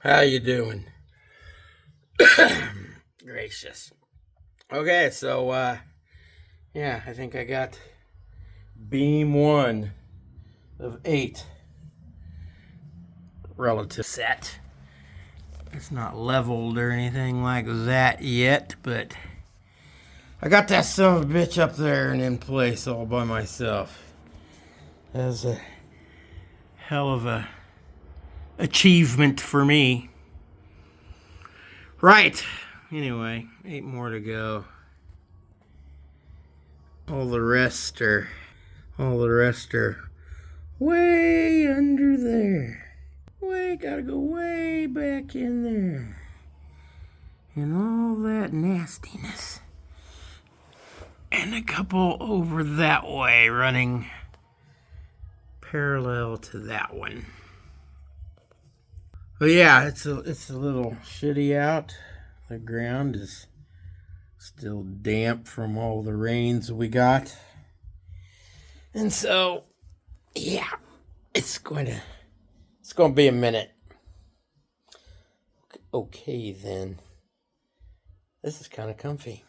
How you doing? Gracious. Okay, so yeah, I think I got beam 1 of 8 relative set. It's not leveled or anything like that yet, but I got that son of a bitch up there and in place all by myself. That's a hell of a achievement for me. Right. Anyway, 8 more to go. All the rest are way under there. Gotta go way back in there. And all that nastiness. And a couple over that way running parallel to that one. But yeah, it's a little shitty out. The ground is still damp from all the rains we got. And so, yeah, it's going to be a minute. Okay then. This is kind of comfy.